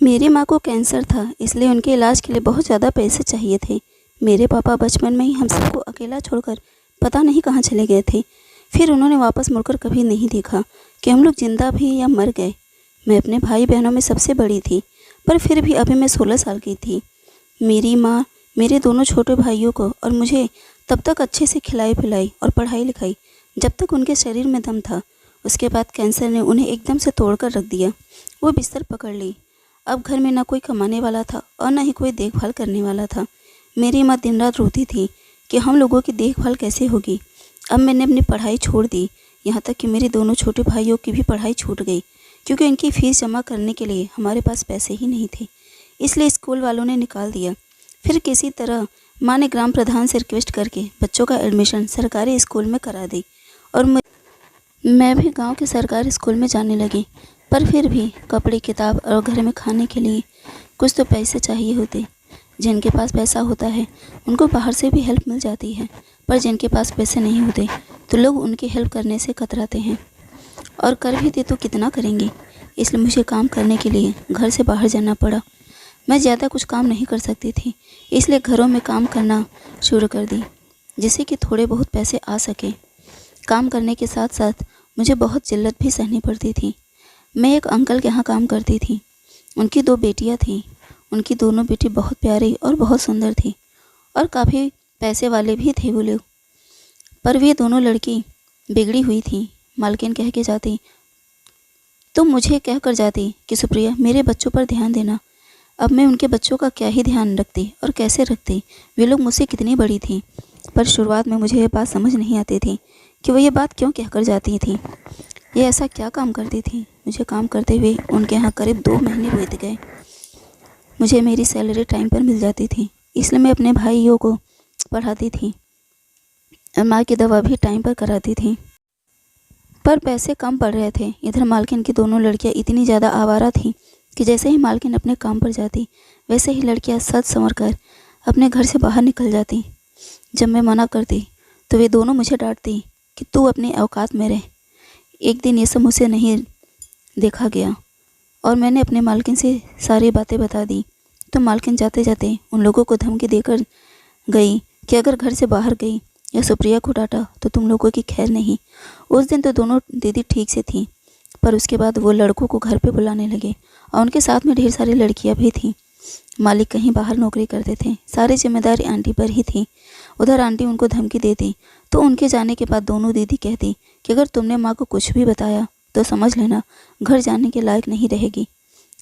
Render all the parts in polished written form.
मेरी माँ को कैंसर था, इसलिए उनके इलाज के लिए बहुत ज़्यादा पैसे चाहिए थे। मेरे पापा बचपन में ही हम सबको अकेला छोड़कर पता नहीं कहाँ चले गए थे। फिर उन्होंने वापस मुड़कर कभी नहीं देखा कि हम लोग जिंदा भी या मर गए। मैं अपने भाई बहनों में सबसे बड़ी थी, पर फिर भी अभी मैं 16 साल की थी। मेरी माँ मेरे दोनों छोटे भाइयों को और मुझे तब तक अच्छे से खिलाई पिलाई और पढ़ाई लिखाई जब तक उनके शरीर में दम था। उसके बाद कैंसर ने उन्हें एकदम से तोड़कर रख दिया। वो बिस्तर पकड़ ली। अब घर में ना कोई कमाने वाला था और ना ही कोई देखभाल करने वाला था। मेरी माँ दिन रात रोती थी कि हम लोगों की देखभाल कैसे होगी। अब मैंने अपनी पढ़ाई छोड़ दी, यहाँ तक कि मेरे दोनों छोटे भाइयों की भी पढ़ाई छूट गई, क्योंकि उनकी फ़ीस जमा करने के लिए हमारे पास पैसे ही नहीं थे। इसलिए स्कूल वालों ने निकाल दिया। फिर किसी तरह माँ ने ग्राम प्रधान से रिक्वेस्ट करके बच्चों का एडमिशन सरकारी स्कूल में करा दी और मैं भी गांव के सरकारी स्कूल में जाने लगी। पर फिर भी कपड़े, किताब और घर में खाने के लिए कुछ तो पैसे चाहिए होते। जिनके पास पैसा होता है उनको बाहर से भी हेल्प मिल जाती है, पर जिनके पास पैसे नहीं होते तो लोग उनकी हेल्प करने से कतराते हैं, और कर भी दे तो कितना करेंगे। इसलिए मुझे काम करने के लिए घर से बाहर जाना पड़ा। मैं ज़्यादा कुछ काम नहीं कर सकती थी, इसलिए घरों में काम करना शुरू कर दी, जिससे कि थोड़े बहुत पैसे आ सके। काम करने के साथ साथ मुझे बहुत जिल्लत भी सहनी पड़ती थी। मैं एक अंकल के यहाँ काम करती थी। उनकी 2 बेटियाँ थीं। उनकी दोनों बेटी बहुत प्यारी और बहुत सुंदर थी और काफ़ी पैसे वाले भी थे वो लोग। पर वे दोनों लड़की बिगड़ी हुई थी। मालकिन कह के जाती तो मुझे कह कर जाती कि सुप्रिया, मेरे बच्चों पर ध्यान देना। अब मैं उनके बच्चों का क्या ही ध्यान रखती और कैसे रखती। वे लोग मुझसे कितनी बड़ी थीं, पर शुरुआत में मुझे ये बात समझ नहीं आती थी कि वो ये बात क्यों कहकर जाती थी। ये ऐसा क्या काम करती थी। मुझे काम करते हुए उनके यहाँ करीब 2 महीने बीत गए। मुझे मेरी सैलरी टाइम पर मिल जाती थी, इसलिए मैं अपने भाइयों को पढ़ाती थी और माँ की दवा भी टाइम पर कराती थी। पर पैसे कम पड़ रहे थे। इधर मालकिन की दोनों लड़कियाँ इतनी ज़्यादा आवारा थीं कि जैसे ही मालकिन अपने काम पर जाती, वैसे ही लड़कियाँ सज संवर कर अपने घर से बाहर निकल जाती। जब मैं मना करती तो वे दोनों मुझे डांटती कि तू अपनी औकात में रह। एक दिन ये सब मुझसे नहीं देखा गया और मैंने अपने मालकिन से सारी बातें बता दी। तो मालकिन जाते जाते उन लोगों को धमकी देकर गई कि अगर घर से बाहर गई या सुप्रिया को डांटा तो तुम लोगों की खैर नहीं। उस दिन तो दोनों दीदी ठीक से थीं, पर उसके बाद वो लड़कों को घर पे बुलाने लगे और उनके साथ में ढेर सारी लड़कियां भी थीं। मालिक कहीं बाहर नौकरी करते थे, सारी जिम्मेदारी आंटी पर ही थी। उधर आंटी उनको धमकी देती तो उनके जाने के बाद दोनों दीदी कहती कि अगर तुमने माँ को कुछ भी बताया तो समझ लेना घर जाने के लायक नहीं रहेगी।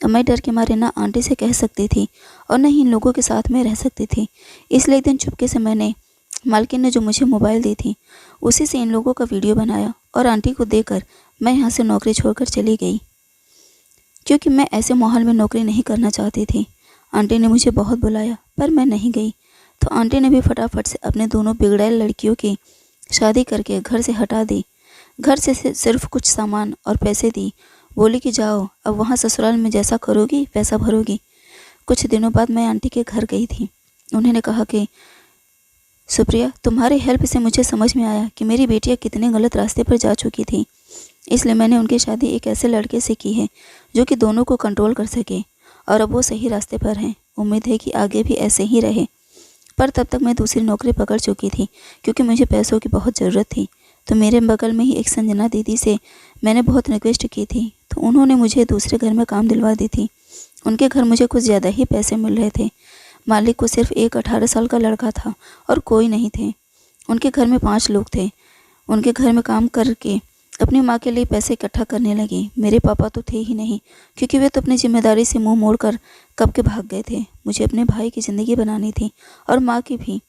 अब मैं डर के मारे ना आंटी से कह सकती थी और न ही इन लोगों के साथ में रह सकती थी। इसलिए एक दिन चुपके से मैंने मालकिन ने जो मुझे मोबाइल दी थी उसी से इन लोगों का वीडियो बनाया और आंटी को देकर मैं यहाँ से नौकरी छोड़कर चली गई, क्योंकि मैं ऐसे माहौल में नौकरी नहीं करना चाहती थी। आंटी ने मुझे बहुत बुलाया पर मैं नहीं गई, तो आंटी ने भी फटाफट से अपने दोनों बिगड़ैल लड़कियों की शादी करके घर से हटा दी। घर से सिर्फ कुछ सामान और पैसे दी। बोली कि जाओ, अब वहाँ ससुराल में जैसा करोगी वैसा भरोगी। कुछ दिनों बाद मैं आंटी के घर गई थी। उन्होंने कहा कि सुप्रिया, तुम्हारी हेल्प से मुझे समझ में आया कि मेरी बेटियाँ कितने गलत रास्ते पर जा चुकी थी, इसलिए मैंने उनकी शादी एक ऐसे लड़के से की है जो कि दोनों को कंट्रोल कर सके, और अब वो सही रास्ते पर हैं। उम्मीद है कि आगे भी ऐसे ही रहे। पर तब तक मैं दूसरी नौकरी पकड़ चुकी थी, क्योंकि मुझे पैसों की बहुत ज़रूरत थी। तो मेरे बगल में ही एक संजना दीदी से मैंने बहुत रिक्वेस्ट की थी, तो उन्होंने मुझे दूसरे घर में काम दिलवा दी थी। उनके घर मुझे कुछ ज़्यादा ही पैसे मिल रहे थे। मालिक को सिर्फ एक 18 साल का लड़का था और कोई नहीं थे। उनके घर में 5 लोग थे। उनके घर में काम करके अपनी माँ के लिए पैसे इकट्ठा करने लगी। मेरे पापा तो थे ही नहीं, क्योंकि वे तो अपनी जिम्मेदारी से मुंह मोड़कर कब के भाग गए थे। मुझे अपने भाई की ज़िंदगी बनानी थी और माँ की भी।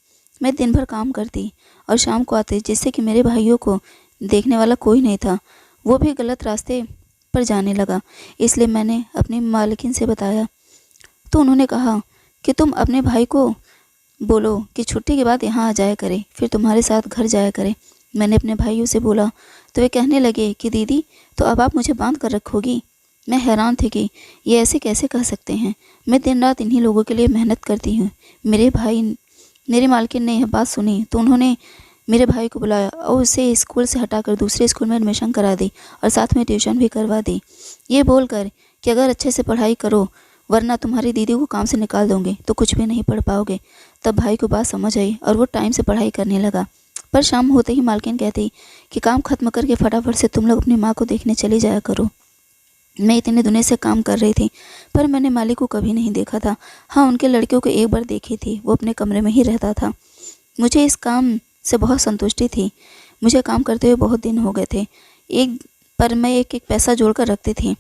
मैं दिन भर काम करती और शाम को आती, जिससे कि मेरे भाइयों को देखने वाला कोई नहीं था। वो भी गलत रास्ते पर जाने लगा। इसलिए मैंने अपनी मालकिन से बताया, तो उन्होंने कहा कि तुम अपने भाई को बोलो कि छुट्टी के बाद यहाँ आ जाया करे, फिर तुम्हारे साथ घर जाया करे। मैंने अपने भाइयों से बोला तो वे कहने लगे कि दीदी, तो अब आप मुझे बांध कर रखोगी। मैं हैरान थी कि ये ऐसे कैसे कह सकते हैं। मैं दिन रात इन्हीं लोगों के लिए मेहनत करती हूँ। मेरे मालकिन ने यह बात सुनी तो उन्होंने मेरे भाई को बुलाया और उसे स्कूल से हटाकर दूसरे स्कूल में एडमिशन करा दी और साथ में ट्यूशन भी करवा दी, ये बोलकर कि अगर अच्छे से पढ़ाई करो वरना तुम्हारी दीदी को काम से निकाल दूंगी तो कुछ भी नहीं पढ़ पाओगे। तब भाई को बात समझ आई और वो टाइम से पढ़ाई करने लगा। पर शाम होते ही मालकिन कहती कि काम खत्म करके फटाफट से तुम लोग अपनी माँ को देखने चली जाया करो। मैं इतने दिनों से काम कर रही थी पर मैंने मालिक को कभी नहीं देखा था। हाँ, उनके लड़कियों को एक बार देखी थी, वो अपने कमरे में ही रहता था। मुझे इस काम से बहुत संतुष्टि थी। मुझे काम करते हुए बहुत दिन हो गए थे। मैं एक एक पैसा जोड़ कर रखती थी,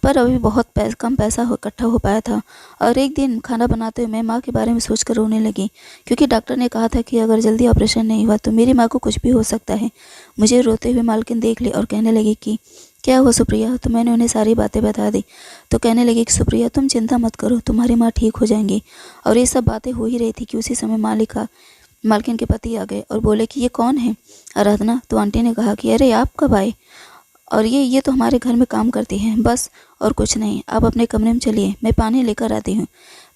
पर अभी बहुत कम पैसा इकट्ठा हो पाया था। और एक दिन खाना बनाते हुए मैं माँ के बारे में सोचकर रोने लगी, क्योंकि डॉक्टर ने कहा था कि अगर जल्दी ऑपरेशन नहीं हुआ तो मेरी माँ को कुछ भी हो सकता है। मुझे रोते हुए मालकिन देख ली और कहने लगी कि क्या हुआ सुप्रिया। तो मैंने उन्हें सारी बातें बता दी। तो कहने लगी कि सुप्रिया तुम चिंता मत करो, तुम्हारी माँ ठीक हो जाएंगी। और ये सब बातें हो ही रही थी कि उसी समय मालकिन के पति आ गए और बोले कि ये कौन है, आराधना। तो आंटी ने कहा कि अरे आप कब आए, और ये तो हमारे घर में काम करती हैं बस, और कुछ नहीं। आप अपने कमरे में चलिए, मैं पानी लेकर आती हूँ।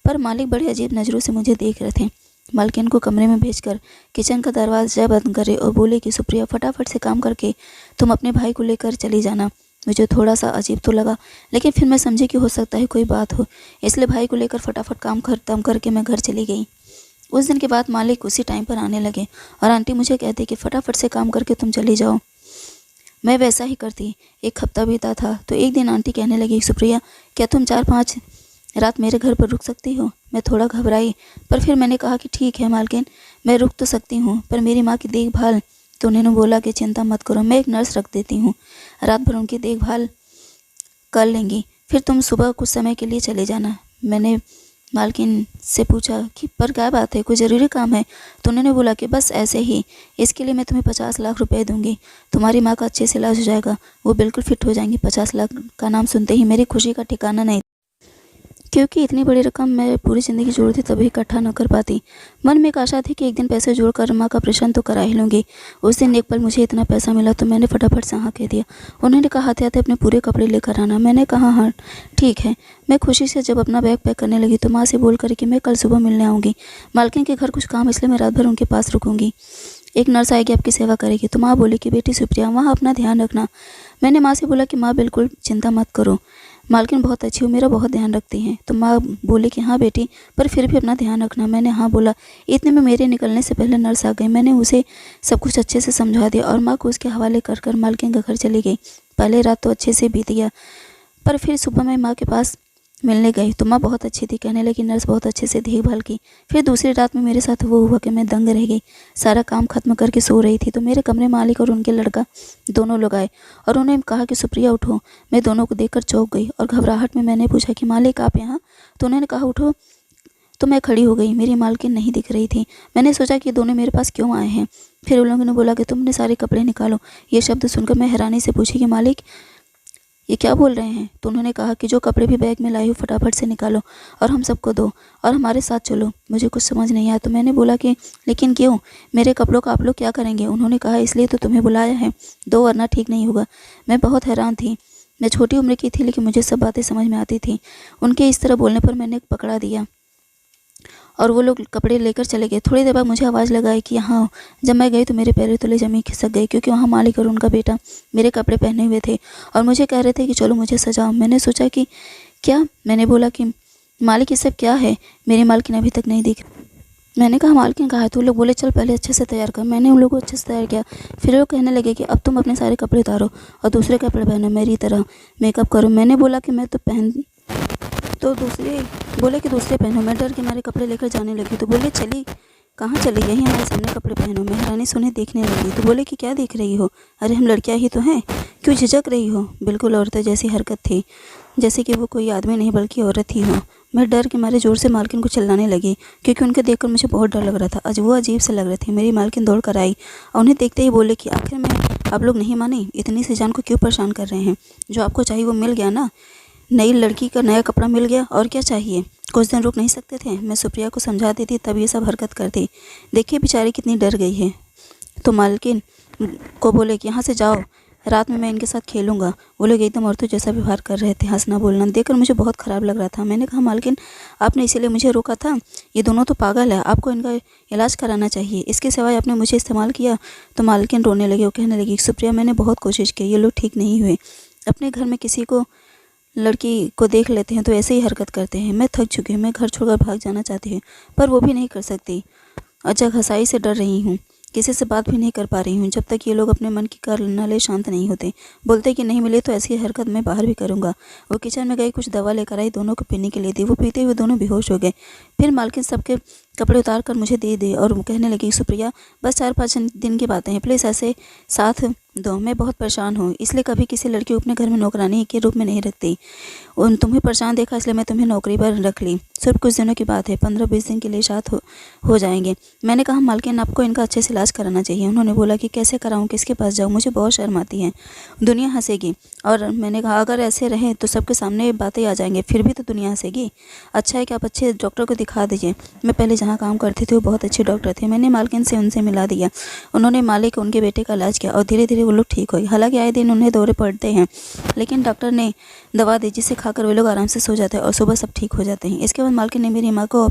पर मालिक बड़े अजीब नज़रों से मुझे देख रहे थे। मालकिन को कमरे में भेजकर किचन का दरवाजा बंद करे और बोले कि सुप्रिया फटाफट से काम करके तुम अपने भाई को लेकर चली जाना। मुझे थोड़ा सा अजीब तो लगा, लेकिन फिर मैं समझी कि हो सकता है कोई बात हो, इसलिए भाई को लेकर फटाफट काम खत्म करके मैं घर चली गई। उस दिन के बाद मालिक उसी टाइम पर आने लगे और आंटी मुझे कहती कि फटाफट से काम करके तुम चली जाओ। मैं वैसा ही करती। एक हफ्ता बीता था तो एक दिन आंटी कहने लगी सुप्रिया क्या तुम 4-5 रात मेरे घर पर रुक सकती हो। मैं थोड़ा घबराई, पर फिर मैंने कहा कि ठीक है मालकिन, मैं रुक तो सकती हूँ, पर मेरी माँ की देखभाल। तो उन्होंने बोला कि चिंता मत करो, मैं एक नर्स रख देती हूँ, रात भर उनकी देखभाल कर लेंगी, फिर तुम सुबह कुछ समय के लिए चले जाना। मैंने मालकिन से पूछा कि पर क्या बात है, कोई ज़रूरी काम है। तो उन्होंने बोला कि बस ऐसे ही, इसके लिए मैं तुम्हें 50 लाख रुपए दूंगी, तुम्हारी माँ का अच्छे से इलाज हो जाएगा, वो बिल्कुल फिट हो जाएंगी। 50 लाख का नाम सुनते ही मेरी खुशी का ठिकाना नहीं, क्योंकि इतनी बड़ी रकम मैं पूरी ज़िंदगी जोड़ती तभी इकट्ठा न कर पाती। मन में एक आशा थी कि एक दिन पैसे जोड़कर माँ का ऑपरेशन तो करा ही लूँगी। उस दिन एक पल मुझे इतना पैसा मिला तो मैंने फटाफट से हाँ कह दिया। उन्होंने कहा आते आते अपने पूरे कपड़े लेकर आना। मैंने कहा हाँ ठीक है। मैं खुशी से जब अपना बैग पैक करने लगी तो माँ से बोल कर कि मैं कल सुबह मिलने आऊँगी। मालकिन के घर कुछ काम, इसलिए मैं रात भर उनके पास रुकूँगी, एक नर्स आएगी आपकी सेवा करेगी। तो माँ बोली कि बेटी सुप्रिया वहाँ अपना ध्यान रखना। मैंने माँ से बोला कि माँ बिल्कुल चिंता मत करो, मालकिन बहुत अच्छी हो, मेरा बहुत ध्यान रखती हैं। तो माँ बोली कि हाँ बेटी, पर फिर भी अपना ध्यान रखना। मैंने हाँ बोला। इतने में मेरे निकलने से पहले नर्स आ गई। मैंने उसे सब कुछ अच्छे से समझा दिया और माँ को उसके हवाले कर मालकिन के घर चली गई। पहले रात तो अच्छे से बीत गया, पर फिर सुबह मैं माँ के पास मिलने गई तो माँ बहुत अच्छी थी, कहने लगी नर्स बहुत अच्छे से देखभाल की। फिर दूसरी रात में मेरे साथ वो हुआ कि मैं दंग रह गई। सारा काम खत्म करके सो रही थी तो मेरे कमरे मालिक और उनके लड़का दोनों लोग आए और उन्होंने कहा कि सुप्रिया उठो। मैं दोनों को देखकर चौंक गई और घबराहट में मैंने पूछा कि मालिक आप यहाँ। तो उन्होंने कहा उठो। तो मैं खड़ी हो गई। मेरी मालकिन नहीं दिख रही थी। मैंने सोचा कि दोनों मेरे पास क्यों आए हैं। फिर उन लोगों ने बोला कि तुमने सारे कपड़े निकालो। ये शब्द सुनकर मैं हैरानी से पूछी कि मालिक ये क्या बोल रहे हैं। तो उन्होंने कहा कि जो कपड़े भी बैग में लाई हो फटाफट से निकालो और हम सबको दो और हमारे साथ चलो। मुझे कुछ समझ नहीं आया तो मैंने बोला कि लेकिन क्यों, मेरे कपड़ों का आप लोग क्या करेंगे। उन्होंने कहा इसलिए तो तुम्हें बुलाया है, दो वरना ठीक नहीं होगा। मैं बहुत हैरान थी। मैं छोटी उम्र की थी लेकिन मुझे सब बातें समझ में आती थी। उनके इस तरह बोलने पर मैंने पकड़ा दिया और वो लोग कपड़े लेकर चले गए। थोड़ी देर बाद मुझे आवाज़ लगाई कि यहाँ आओ। जब मैं गई तो मेरे पैरों तले ज़मीन खिसक गई, क्योंकि वहाँ मालिक और उनका बेटा मेरे कपड़े पहने हुए थे और मुझे कह रहे थे कि चलो मुझे सजाओ। मैंने सोचा कि क्या, मैंने बोला कि मालिक ये सब क्या है, मेरी मालकिन अभी तक नहीं दिख। मैंने कहा मालकिन कहा है। तो लोग बोले चल पहले अच्छे से तैयार कर। मैंने उन लोगों को अच्छे से तैयार किया। फिर वो कहने लगे कि अब तुम अपने सारे कपड़े उतारो और दूसरे कपड़े पहनो, मेरी तरह मेकअप करो। मैंने बोला कि मैं तो तो दूसरे बोले कि दूसरे पहनो। मैं डर के मारे कपड़े लेकर जाने लगी तो बोले चली कहाँ चली गई, हमारे सामने कपड़े पहनो। मैं हैरानी से उन्हें देखने लगी तो बोले कि क्या देख रही हो, अरे हम लड़कियां ही तो हैं, क्यों झिझक रही हो। बिल्कुल औरतें जैसी हरकत थी, जैसे कि वो कोई आदमी नहीं बल्कि औरत ही हो। मैं डर के मारे ज़ोर से मालकिन को चिल्लाने लगी, क्योंकि उनके देखकर मुझे बहुत डर लग रहा था। आज वो अजीब से लग रहे थे। मेरी मालकिन दौड़ कर आई और उन्हें देखते ही बोले कि आखिर में आप लोग नहीं माने, इतनी सी जान को क्यों परेशान कर रहे हैं। जो आपको चाहिए वो मिल गया ना, नई लड़की का नया कपड़ा मिल गया, और क्या चाहिए। कुछ दिन रुक नहीं सकते थे। मैं सुप्रिया को समझा देती तब ये सब हरकत करती। देखिए बेचारी कितनी डर गई है। तो मालकिन को बोले कि यहाँ से जाओ, रात में मैं इनके साथ खेलूंगा। वो लोग एकदम औरतों जैसा व्यवहार कर रहे थे, हंसना बोलना देखकर मुझे बहुत ख़राब लग रहा था। मैंने कहा मालकिन आपने इसीलिए मुझे रोका था, ये दोनों तो पागल है, आपको इनका इलाज कराना चाहिए, इसके सिवाय आपने मुझे इस्तेमाल किया। तो मालकिन रोने लगी और कहने लगी सुप्रिया मैंने बहुत कोशिश की, ये लोग ठीक नहीं हुए। अपने घर में किसी को लड़की को देख लेते हैं तो ऐसे ही हरकत करते हैं। मैं थक चुकी हूँ, मैं घर छोड़कर भाग जाना चाहती हूँ, पर वो भी नहीं कर सकती। अच्छा घसाई से डर रही हूँ, किसी से बात भी नहीं कर पा रही हूँ जब तक ये लोग अपने मन की कारनाले शांत नहीं होते। बोलते कि नहीं मिले तो ऐसी हरकत मैं बाहर भी करूँगा। वो किचन में गई, कुछ दवा लेकर आई, दोनों को पीने के लिए दी। वो पीते हुए दोनों बेहोश हो गए। फिर मालकिन सबके कपड़े उतार कर मुझे दे दी और कहने लगी, सुप्रिया बस 4-5 दिन की बातें हैं, प्लीज़ ऐसे साथ दो। मैं बहुत परेशान हूँ, इसलिए कभी किसी लड़की को अपने घर में नौकरानी के रूप में नहीं रखती। तुम्हें परेशान देखा इसलिए मैं तुम्हें नौकरी पर रख ली। सिर्फ कुछ दिनों की बात है, 15-20 दिन के लिए साथ हो जाएंगे। मैंने कहा मालकिन आपको इनका अच्छे से इलाज कराना चाहिए। उन्होंने बोला कि कैसे कराऊं, किसके पास जाऊं, मुझे बहुत शर्म आती है, दुनिया हंसेगी। और मैंने कहा अगर ऐसे रहे तो सबके सामने बातें आ जाएंगे, फिर भी तो दुनिया हंसेगी। अच्छा है कि आप अच्छे डॉक्टर को दिखा दीजिए। मैं पहले जहाँ काम करती थी वो बहुत अच्छे डॉक्टर थे। मैंने मालकिन से उनसे मिला दिया। उन्होंने मालिक उनके बेटे का इलाज किया और धीरे धीरे वो लोग ठीक हुए। हालांकि आए दिन उन्हें दौरे पड़ते हैं, लेकिन डॉक्टर ने दवा दी जिसे खाकर वे लोग आराम से सो जाते हैं और सुबह सब ठीक हो जाते हैं। इसके बाद मालकिन ने मेरी माँ को